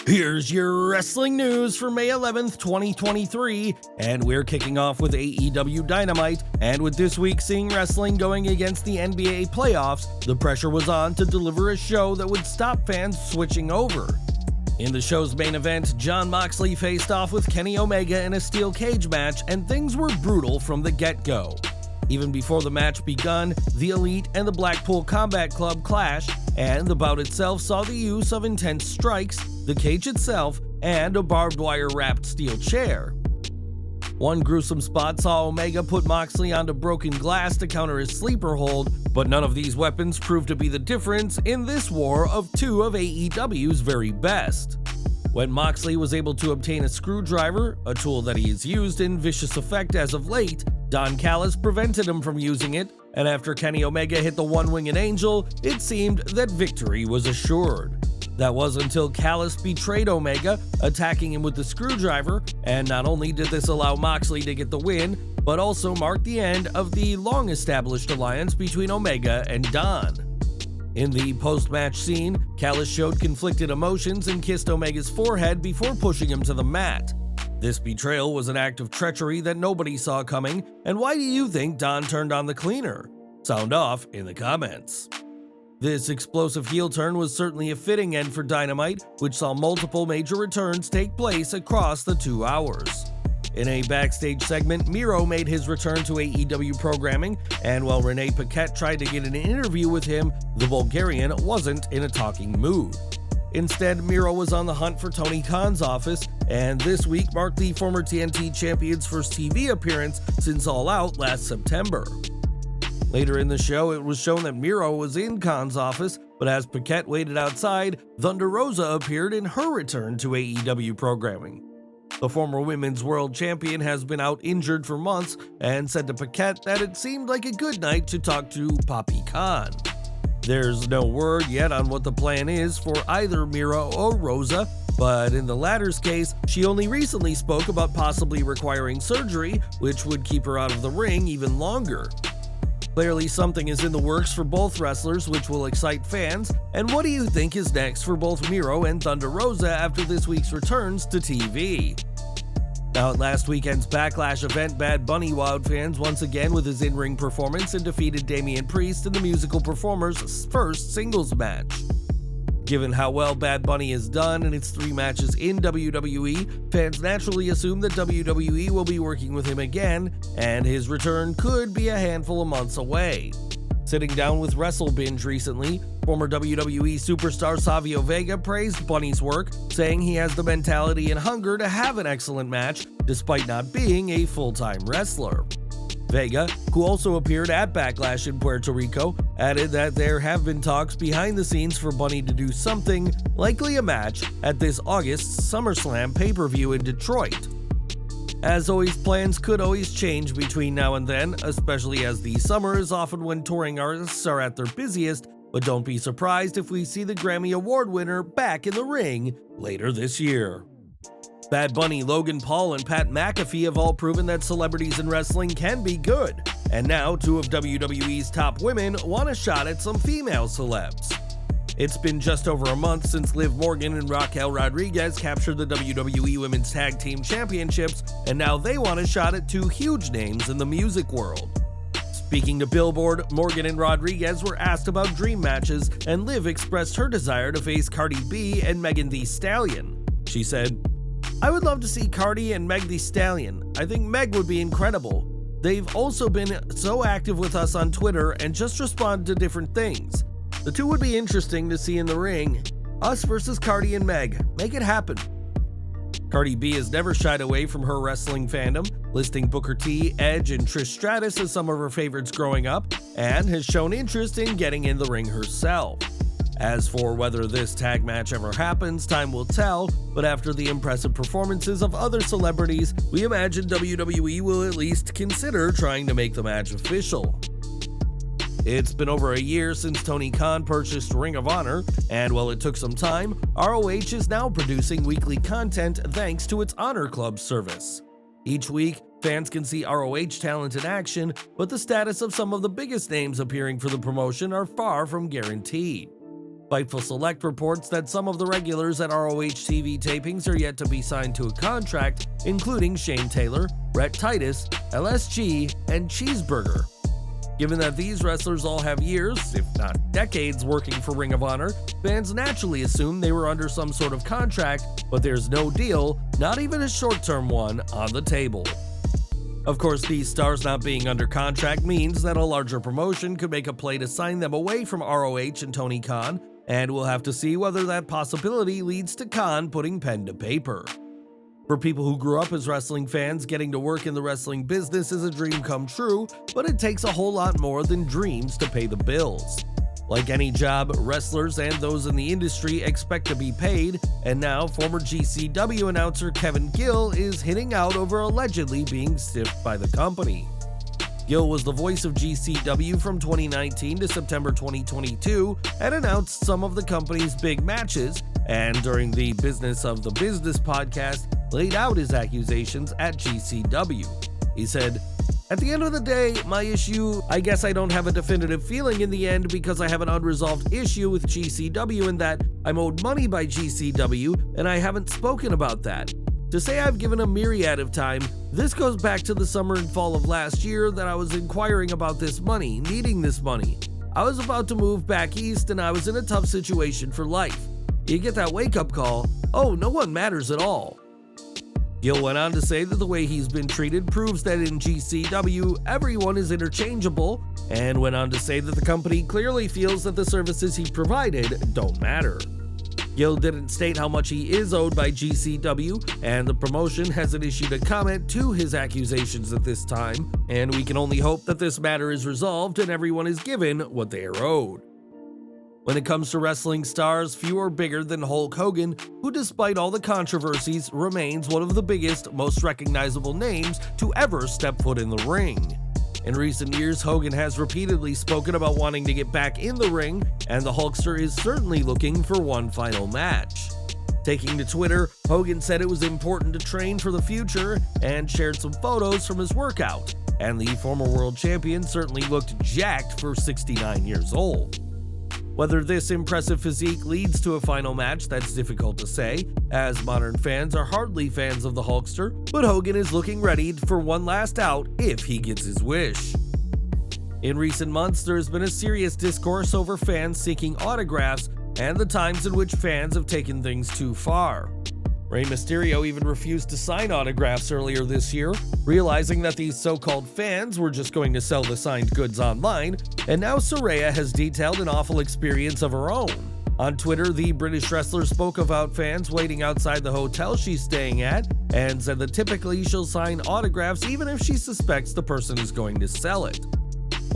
Here's your wrestling news for May 11th, 2023, and we're kicking off with AEW Dynamite, and with this week seeing wrestling going against the NBA playoffs, the pressure was on to deliver a show that would stop fans switching over. In the show's main event, Jon Moxley faced off with Kenny Omega in a steel cage match, and things were brutal from the get-go. Even before the match begun, the Elite and the Blackpool Combat Club clashed, and the bout itself saw the use of intense strikes, the cage itself, and a barbed wire-wrapped steel chair. One gruesome spot saw Omega put Moxley onto broken glass to counter his sleeper hold, but none of these weapons proved to be the difference in this war of two of AEW's very best. When Moxley was able to obtain a screwdriver, a tool that he has used in vicious effect as of late, Don Callis prevented him from using it, and after Kenny Omega hit the one-winged angel, it seemed that victory was assured. That was until Callis betrayed Omega, attacking him with the screwdriver, and not only did this allow Moxley to get the win, but also marked the end of the long-established alliance between Omega and Don. In the post-match scene, Callis showed conflicted emotions and kissed Omega's forehead before pushing him to the mat. This betrayal was an act of treachery that nobody saw coming, and why do you think Don turned on the cleaner? Sound off in the comments. This explosive heel turn was certainly a fitting end for Dynamite, which saw multiple major returns take place across the 2 hours. In a backstage segment, Miro made his return to AEW programming, and while Renee Paquette tried to get an interview with him, the Bulgarian wasn't in a talking mood. Instead, Miro was on the hunt for Tony Khan's office, and this week marked the former TNT champion's first TV appearance since All Out last September. Later in the show, it was shown that Miro was in Khan's office, but as Paquette waited outside, Thunder Rosa appeared in her return to AEW programming. The former Women's World Champion has been out injured for months and said to Paquette that it seemed like a good night to talk to Papi Khan. There's no word yet on what the plan is for either Miro or Rosa, but in the latter's case, she only recently spoke about possibly requiring surgery, which would keep her out of the ring even longer. Clearly something is in the works for both wrestlers, which will excite fans, and what do you think is next for both Miro and Thunder Rosa after this week's returns to TV? Now at last weekend's Backlash event, Bad Bunny wowed fans once again with his in-ring performance and defeated Damian Priest in the musical performer's first singles match. Given how well Bad Bunny has done in its 3 matches in WWE, fans naturally assume that WWE will be working with him again, and his return could be a handful of months away. Sitting down with WrestleBinge recently, former WWE superstar Savio Vega praised Bunny's work, saying he has the mentality and hunger to have an excellent match despite not being a full-time wrestler. Vega, who also appeared at Backlash in Puerto Rico, added that there have been talks behind the scenes for Bunny to do something, likely a match, at this August's SummerSlam pay-per-view in Detroit. As always, plans could always change between now and then, especially as the summer is often when touring artists are at their busiest, but don't be surprised if we see the Grammy Award winner back in the ring later this year. Bad Bunny, Logan Paul, and Pat McAfee have all proven that celebrities in wrestling can be good, and now 2 of WWE's top women want a shot at some female celebs. It's been just over a month since Liv Morgan and Raquel Rodriguez captured the WWE Women's Tag Team Championships, and now they want a shot at 2 huge names in the music world. Speaking to Billboard, Morgan and Rodriguez were asked about dream matches, and Liv expressed her desire to face Cardi B and Megan Thee Stallion. She said, "I would love to see Cardi and Meg Thee Stallion. I think Meg would be incredible. They've also been so active with us on Twitter and just respond to different things. The 2 would be interesting to see in the ring. Us versus Cardi and Meg. Make it happen." Cardi B has never shied away from her wrestling fandom, listing Booker T, Edge, and Trish Stratus as some of her favorites growing up, and has shown interest in getting in the ring herself. As for whether this tag match ever happens, time will tell, but after the impressive performances of other celebrities, we imagine WWE will at least consider trying to make the match official. It's been over a year since Tony Khan purchased Ring of Honor, and while it took some time, ROH is now producing weekly content thanks to its Honor Club service. Each week, fans can see ROH talent in action, but the status of some of the biggest names appearing for the promotion are far from guaranteed. Fightful Select reports that some of the regulars at ROH TV tapings are yet to be signed to a contract, including Shane Taylor, Rhett Titus, LSG, and Cheeseburger. Given that these wrestlers all have years, if not decades, working for Ring of Honor, fans naturally assume they were under some sort of contract, but there's no deal, not even a short-term one, on the table. Of course, these stars not being under contract means that a larger promotion could make a play to sign them away from ROH and Tony Khan, and we'll have to see whether that possibility leads to Khan putting pen to paper. For people who grew up as wrestling fans, getting to work in the wrestling business is a dream come true, but it takes a whole lot more than dreams to pay the bills. Like any job, wrestlers and those in the industry expect to be paid, and now former GCW announcer Kevin Gill is hitting out over allegedly being stiffed by the company. Gill was the voice of GCW from 2019 to September 2022 and announced some of the company's big matches, and during the Business of the Business podcast, laid out his accusations at GCW. He said, "At the end of the day, my issue, I guess I don't have a definitive feeling in the end because I have an unresolved issue with GCW in that I'm owed money by GCW and I haven't spoken about that. To say I've given a myriad of time, this goes back to the summer and fall of last year that I was inquiring about this money, needing this money. I was about to move back east and I was in a tough situation for life. You get that wake-up call, oh, no one matters at all." Gill went on to say that the way he's been treated proves that in GCW, everyone is interchangeable, and went on to say that the company clearly feels that the services he provided don't matter. Gill didn't state how much he is owed by GCW, and the promotion hasn't issued a comment to his accusations at this time, and we can only hope that this matter is resolved and everyone is given what they are owed. When it comes to wrestling stars, few are bigger than Hulk Hogan, who despite all the controversies remains one of the biggest, most recognizable names to ever step foot in the ring. In recent years, Hogan has repeatedly spoken about wanting to get back in the ring, and the Hulkster is certainly looking for one final match. Taking to Twitter, Hogan said it was important to train for the future and shared some photos from his workout, and the former world champion certainly looked jacked for 69 years old. Whether this impressive physique leads to a final match, that's difficult to say, as modern fans are hardly fans of the Hulkster, but Hogan is looking ready for one last out if he gets his wish. In recent months, there has been a serious discourse over fans seeking autographs and the times in which fans have taken things too far. Rey Mysterio even refused to sign autographs earlier this year, realizing that these so-called fans were just going to sell the signed goods online, and now Saraya has detailed an awful experience of her own. On Twitter, the British wrestler spoke about fans waiting outside the hotel she's staying at, and said that typically she'll sign autographs even if she suspects the person is going to sell it.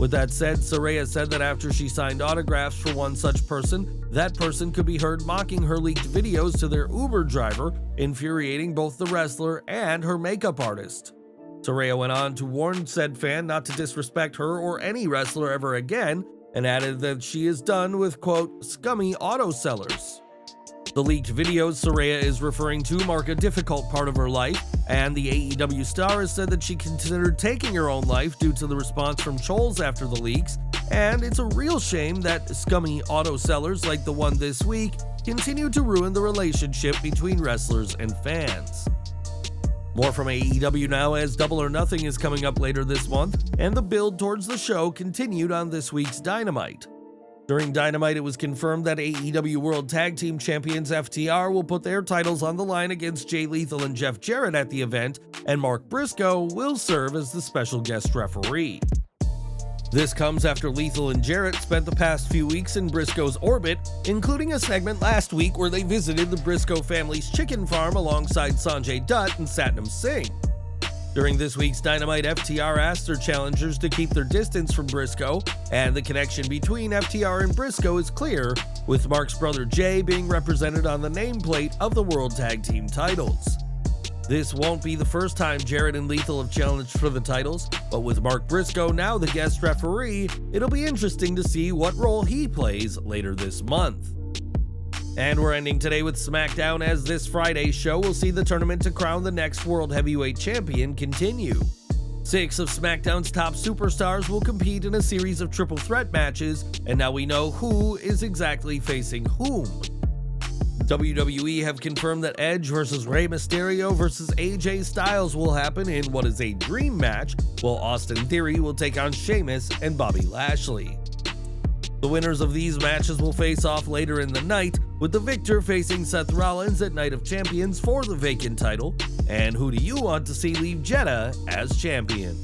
With that said, Saraya said that after she signed autographs for one such person, that person could be heard mocking her leaked videos to their Uber driver, infuriating both the wrestler and her makeup artist. Saraya went on to warn said fan not to disrespect her or any wrestler ever again, and added that she is done with, quote, scummy auto sellers. The leaked videos Saraya is referring to mark a difficult part of her life, and the AEW star has said that she considered taking her own life due to the response from trolls after the leaks, and it's a real shame that scummy auto sellers like the one this week continue to ruin the relationship between wrestlers and fans. More from AEW now, as Double or Nothing is coming up later this month, and the build towards the show continued on this week's Dynamite. During Dynamite, it was confirmed that AEW World Tag Team Champions FTR will put their titles on the line against Jay Lethal and Jeff Jarrett at the event, and Mark Briscoe will serve as the special guest referee. This comes after Lethal and Jarrett spent the past few weeks in Briscoe's orbit, including a segment last week where they visited the Briscoe family's chicken farm alongside Sanjay Dutt and Satnam Singh. During this week's Dynamite, FTR asked their challengers to keep their distance from Briscoe, and the connection between FTR and Briscoe is clear, with Mark's brother Jay being represented on the nameplate of the World Tag Team titles. This won't be the first time Jarrett and Lethal have challenged for the titles, but with Mark Briscoe now the guest referee, it'll be interesting to see what role he plays later this month. And we're ending today with SmackDown, as this Friday's show will see the tournament to crown the next World Heavyweight Champion continue. 6 of SmackDown's top superstars will compete in a series of triple threat matches, and now we know who is exactly facing whom. WWE have confirmed that Edge vs Rey Mysterio vs AJ Styles will happen in what is a dream match, while Austin Theory will take on Sheamus and Bobby Lashley. The winners of these matches will face off later in the night, with the victor facing Seth Rollins at Night of Champions for the vacant title. And who do you want to see leave Jeddah as champion?